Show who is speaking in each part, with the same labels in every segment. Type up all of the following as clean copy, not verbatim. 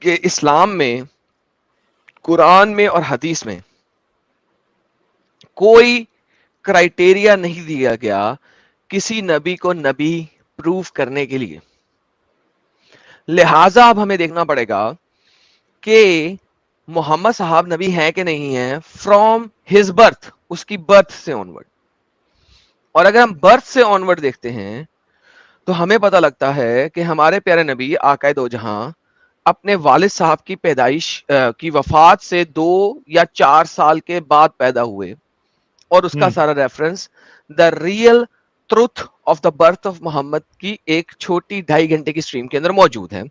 Speaker 1: کہ اسلام میں، قرآن میں اور حدیث میں کوئی کرائٹیریا نہیں دیا گیا کسی نبی کو نبی پروف کرنے کے لیے. لہذا اب ہمیں دیکھنا پڑے گا کہ محمد صاحب نبی ہیں کہ نہیں ہیں فرام ہز برتھ، اس کی برتھ سے آنورڈ. اور اگر ہم برتھ سے آنورڈ دیکھتے ہیں تو ہمیں پتہ لگتا ہے کہ ہمارے پیارے نبی آقا دو جہاں اپنے والد صاحب کی پیدائش کی وفات سے 2 یا 4 سال کے بعد پیدا ہوئے. اور اس کا سارا reference the real truth of the birth of Muhammad کی ایک چھوٹی 2.5 گھنٹے کی سٹریم کے اندر موجود ہے،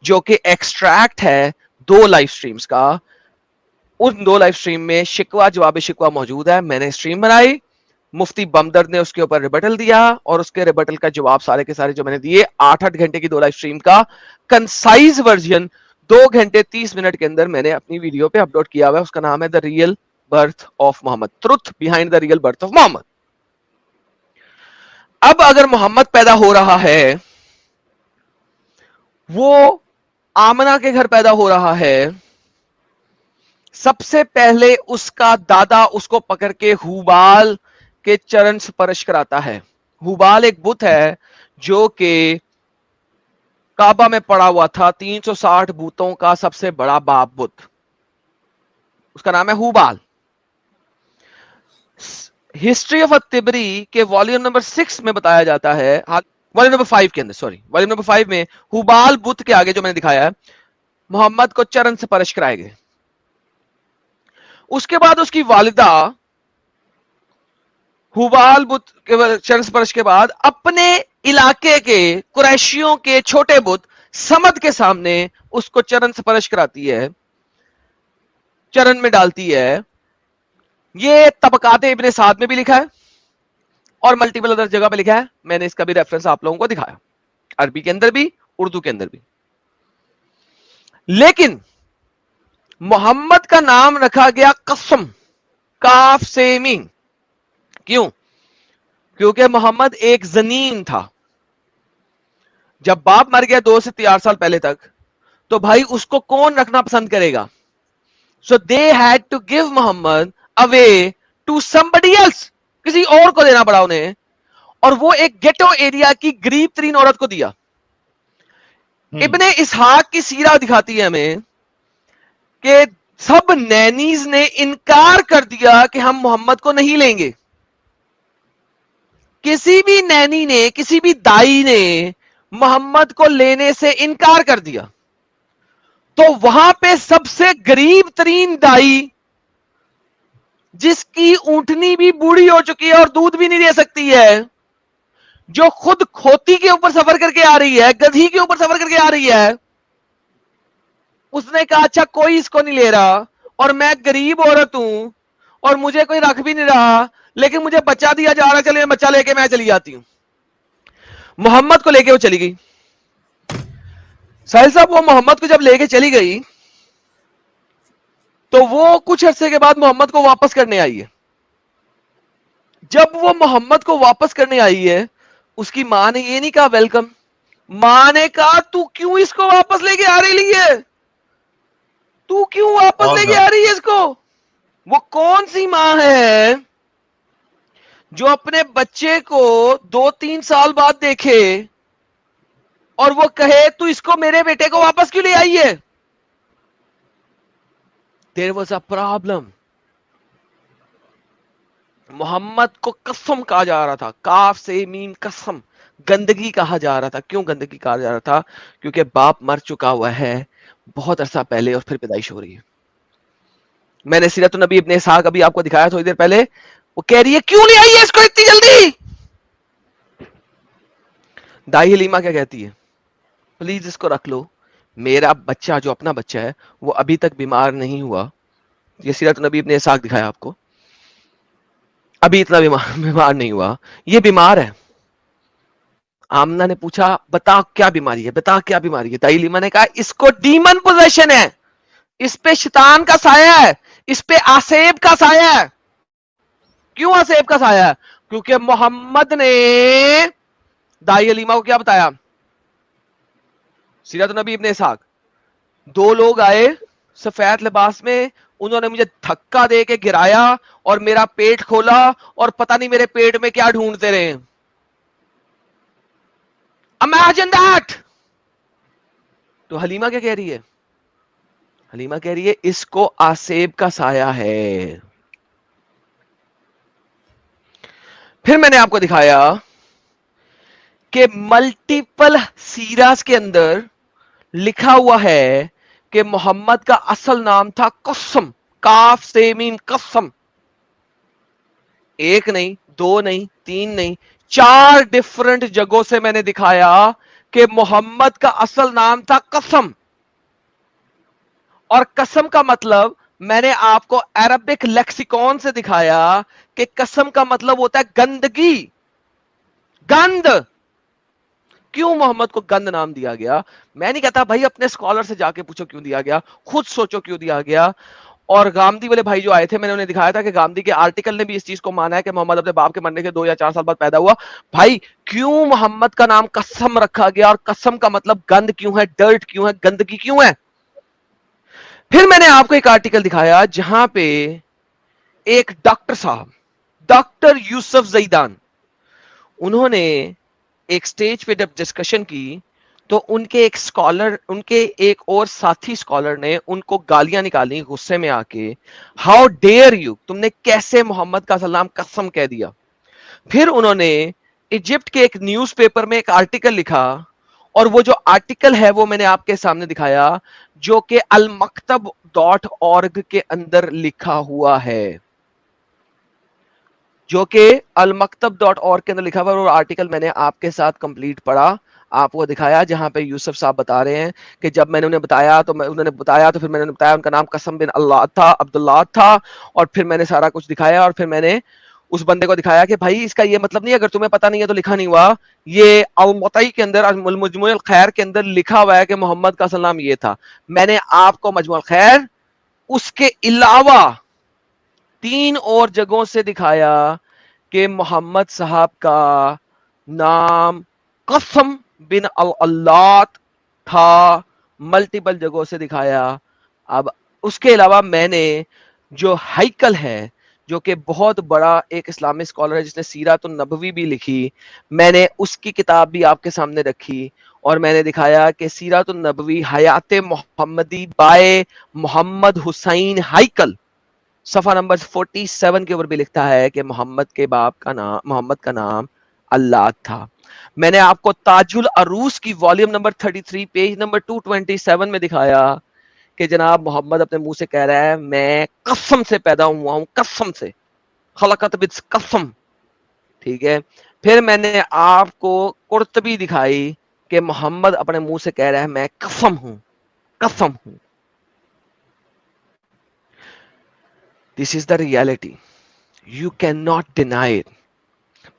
Speaker 1: جو کہ ایکسٹریکٹ ہے 2 لائف سٹریمز کا. ان 2 لائف سٹریم میں شکوہ جواب شکوہ موجود ہے. میں نے سٹریم بنائی، مفتی بمدرد نے اس کے اوپر ریبٹل دیا، اور اس کے ریبٹل کا جواب سارے کے سارے جو میں نے دیے 8 گھنٹے کی 2 لائف سٹریم کا کنسائز ورژن 2 گھنٹے 30 منٹ کے اندر میں نے اپنی ویڈیو پہ اپلوڈ کیا ہوا ہے. اس کا نام ہے the real birth of Muhammad, truth behind the real birth of Muhammad. اب اگر محمد پیدا ہو رہا ہے، وہ آمنہ کے گھر پیدا ہو رہا ہے، سب سے پہلے اس کا دادا اس کو پکڑ کے ہوبال کے چرن سپرش کراتا ہے. ہوبال ایک بت ہے جو کہ کعبہ میں پڑا ہوا تھا، 360 بتوں کا سب سے بڑا باپ بت، اس کا نام ہے ہوبال. ہسٹری آف التبری کے والیوم نمبر 6 میں بتایا جاتا ہے، والیوم نمبر 5 کے اندر، والیوم نمبر 5 میں ہوبال بت کے آگے جو میں نے دکھایا ہے محمد کو چرن سپرش کرائے گئے. اس کے بعد اس کی والدہ ہوبال بت کے چرن سپرش کے بعد اپنے علاقے کے قریشیوں کے چھوٹے بت سمد کے سامنے اس کو چرن سپرش کراتی ہے، چرن میں ڈالتی ہے. یہ طبقات ابن سعد میں بھی لکھا ہے اور ملٹیپل ادر جگہ پہ لکھا ہے. میں نے اس کا بھی ریفرنس آپ لوگوں کو دکھایا، عربی کے اندر بھی اردو کے اندر بھی. لیکن محمد کا نام رکھا گیا قسم، کاف سے میم. کیوں؟ کیونکہ محمد ایک زنین تھا. جب باپ مر گیا 2 سے 4 سال پہلے تک، تو بھائی اس کو کون رکھنا پسند کرے گا؟ So they had to give Muhammad away to somebody else، کسی اور کو دینا پڑا انہیں. اور وہ ایک گیٹو ایریا کی غریب ترین عورت کو دیا. ابن اسحاق کی سیرہ دکھاتی ہے ہمیں کہ سب نینیز نے انکار کر دیا کہ ہم محمد کو نہیں لیں گے. کسی بھی نینی نے، کسی بھی دائی نے محمد کو لینے سے انکار کر دیا. تو وہاں پہ سب سے غریب ترین دائی، جس کی اونٹنی بھی بوڑھی ہو چکی ہے اور دودھ بھی نہیں دے سکتی ہے، جو خود کھوتی کے اوپر سفر کر کے آ رہی ہے، گدھی کے اوپر سفر کر کے آ رہی ہے، اس نے کہا اچھا کوئی اس کو نہیں لے رہا اور میں غریب عورت ہوں اور مجھے کوئی رکھ بھی نہیں رہا، لیکن مجھے بچہ دیا جا رہا، چلے بچہ لے کے میں چلی جاتی ہوں. محمد کو لے کے وہ چلی گئی. ساحل صاحب وہ محمد کو جب لے کے چلی گئی تو وہ کچھ عرصے کے بعد محمد کو واپس کرنے آئی ہے. جب وہ محمد کو واپس کرنے آئی ہے، اس کی ماں نے یہ نہیں کہا ویلکم. ماں نے کہا تو کیوں اس کو واپس لے کے آ رہی ہے، تو کیوں واپس لے کے آ رہی ہے اس کو؟ وہ کون سی ماں ہے جو اپنے بچے کو 2-3 سال بعد دیکھے اور وہ کہے تو اس کو میرے بیٹے کو واپس کیوں لے آئی ہے؟ There was a problem. محمد کو قسم کہا جا رہا تھا، کاف سے میم قسم، گندگی کہا جا رہا تھا. کیوں گندگی کہا جا رہا تھا؟ کیونکہ باپ مر چکا ہوا ہے بہت عرصہ پہلے اور پھر پیدائش ہو رہی ہے. میں نے سیرت النبی ابن اسحاق ابھی آپ کو دکھایا تھوڑی دیر پہلے. وہ کہہ رہی ہے کیوں نہیں آئی ہے اس کو اتنی جلدی؟ دائی حلیمہ کیا کہتی ہے؟ پلیز اس کو رکھ لو، میرا بچہ جو اپنا بچہ ہے وہ ابھی تک بیمار نہیں ہوا. یہ سیرت النبی ابن اسحاق دکھایا آپ کو، ابھی اتنا بیمار نہیں ہوا، یہ بیمار ہے. آمنہ نے پوچھا بتا کیا بیماری ہے، بتا کیا بیماری ہے. دائی حلیمہ نے کہا اس کو ڈیمن پوزیشن ہے، اس پہ شیطان کا سایہ ہے، اس پہ آسیب کا سایہ ہے. کیوں آسیب کا سایہ ہے؟ کیونکہ محمد نے دائی حلیمہ کو کیا بتایا؟ سیرت النبی ابن اسحاق، دو لوگ آئے سفید لباس میں، انہوں نے مجھے دھکا دے کے گرایا اور میرا پیٹ کھولا اور پتہ نہیں میرے پیٹ میں کیا ڈھونڈتے رہے. Imagine that. تو حلیمہ کیا کہہ رہی ہے؟ حلیمہ کہہ رہی ہے اس کو آسیب کا سایہ ہے. پھر میں نے آپ کو دکھایا کہ ملٹیپل سیراز کے اندر لکھا ہوا ہے کہ محمد کا اصل نام تھا قسم، کاف سے میم قسم. ایک نہیں، دو نہیں، تین نہیں، 4 ڈفرنٹ جگہوں سے میں نے دکھایا کہ محمد کا اصل نام تھا قسم. اور قسم کا مطلب میں نے آپ کو عربک لیکسیکون سے دکھایا کہ قسم کا مطلب ہوتا ہے گندگی، گند. کیوں محمد کو گند نام دیا گیا؟ میں نہیں کہتا بھائی اپنے اسکالر سے جا کے پوچھو کیوں دیا گیا، خود سوچو کیوں دیا گیا. اور گامدی والے بھائی جو آئے تھے میں نے انہیں دکھایا تھا کہ گامدی کے آرٹیکل نے بھی اس چیز کو مانا ہے کہ محمد اپنے باپ کے مرنے کے 2 یا 4 سال بعد پیدا ہوا. بھائی کیوں محمد کا نام قسم رکھا گیا، اور قسم کا مطلب گند کیوں ہے، ڈرٹ کیوں ہے، گندگی کیوں ہے؟ پھر میں نے آپ کو ایک آرٹیکل دکھایا جہاں پہ ایک ڈاکٹر صاحب، ڈاکٹر یوسف زیدان، انہوں نے ایک سٹیج پہ جب ڈسکشن کی تو ان کے ایک سکالر، ان کے ایک اور ساتھی سکالر نے ان کو گالیاں نکالی غصے میں آ کے، ہاؤ ڈیئر یو، تم نے کیسے محمد کا اصل نام قسم کہہ دیا. پھر انہوں نے ایجپٹ کے ایک نیوز پیپر میں ایک آرٹیکل لکھا، اور وہ جو آرٹیکل ہے وہ میں نے آپ کے سامنے دکھایا جو کہ المکتب.org کے اندر لکھا ہوا ہے، جو کہ المکتب.org کے اندر لکھا ہوا ہے. اور آرٹیکل میں نے آپ کے ساتھ کمپلیٹ پڑھا، آپ کو دکھایا، جہاں پہ یوسف صاحب بتا رہے ہیں کہ جب میں نے انہیں بتایا تو پھر میں نے بتایا ان کا نام قسم بن اللہ تھا، عبداللہ تھا. اور پھر میں نے سارا کچھ دکھایا، اور پھر میں نے اس بندے کو دکھایا کہ بھائی اس کا یہ مطلب نہیں، اگر تمہیں پتا نہیں ہے تو لکھا نہیں ہوا. یہ المطئی کے اندر، مجموع الخیر کے اندر لکھا ہوا ہے کہ محمد کا اصل نام یہ تھا. میں نے آپ کو مجموع الخیر اس کے علاوہ 3 اور جگہوں سے دکھایا کہ محمد صاحب کا نام قسم بن اللہ تھا، ملٹیپل جگہوں سے دکھایا. اب اس کے علاوہ میں نے جو ہائیکل ہے، جو کہ بہت بڑا ایک اسلامی اسکالر ہے جس نے سیرت النبوی بھی لکھی، میں نے اس کی کتاب بھی آپ کے سامنے رکھی، اور میں نے دکھایا کہ سیرت النبوی حیات محمدی بائے محمد حسین ہائیکل، صفحہ نمبر 47 کے اوپر بھی لکھتا ہے کہ محمد کے باپ کا نام، محمد کا نام اللہ تھا. میں نے آپ کو تاج العروس کی والیوم نمبر 33 پیج نمبر 227 میں دکھایا کہ جناب محمد اپنے منہ سے کہہ رہا ہے میں قسم سے پیدا ہوا ہوں، قسم سے، خلقت قسم. ٹھیک ہے. پھر میں نے آپ کو قرطبی دکھائی کہ محمد اپنے منہ سے کہہ رہا ہے میں قسم ہوں، قسم ہوں. This is the reality, you can not deny it.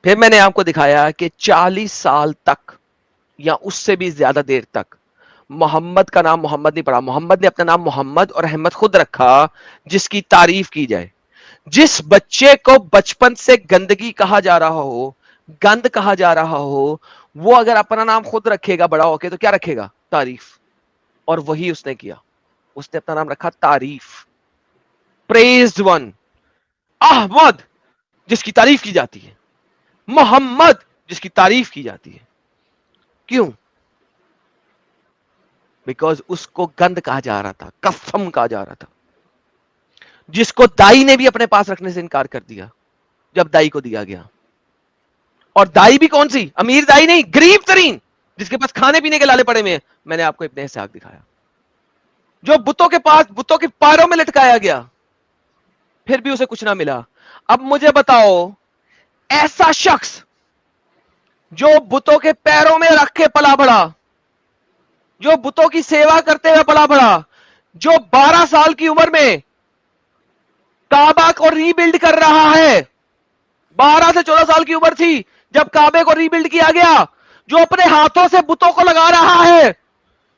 Speaker 1: پھر میں نے آپ کو دکھایا کہ 40 سال تک یا اس سے بھی زیادہ دیر تک محمد کا نام محمد نہیں پڑا. محمد نے اپنا نام محمد اور احمد خود رکھا جس کی تعریف کی جائے. جس بچے کو بچپن سے گندگی کہا جا رہا ہو، گند کہا جا رہا ہو، وہ اگر اپنا نام خود رکھے گا بڑا ہو کے تو کیا رکھے گا؟ تعریف. اور وہی اس نے کیا، اس نے اپنا نام رکھا تعریف، پریزڈ ون. احمد جس کی تعریف کی جاتی ہے، محمد جس کی تعریف کی جاتی ہے. کیوں؟ بیکاز اس کو گند کہا جا رہا تھا، قسم کہا جا رہا تھا، جس کو دائی نے بھی اپنے پاس رکھنے سے انکار کر دیا جب دائی کو دیا گیا. اور دائی بھی کون سی؟ امیر دائی نہیں، غریب ترین، جس کے پاس کھانے پینے کے لالے پڑے ہوئے ہیں. میں نے آپ کو ابن اسحاق دکھایا جو بتوں کے پاس، بتوں کے پیروں میں لٹکایا گیا، پھر بھی اسے کچھ نہ ملا. اب مجھے بتاؤ ایسا شخص جو بتوں کے پیروں میں رکھ کے پلا بڑا، جو بتوں کی سیوا کرتے ہوئے پلا بڑا، جو 12 سال کی عمر میں کعبہ کو ری بلڈ کر رہا ہے، 12 سے 14 سال کی عمر تھی جب کعبے کو ری بلڈ کیا گیا، جو اپنے ہاتھوں سے بتوں کو لگا رہا ہے،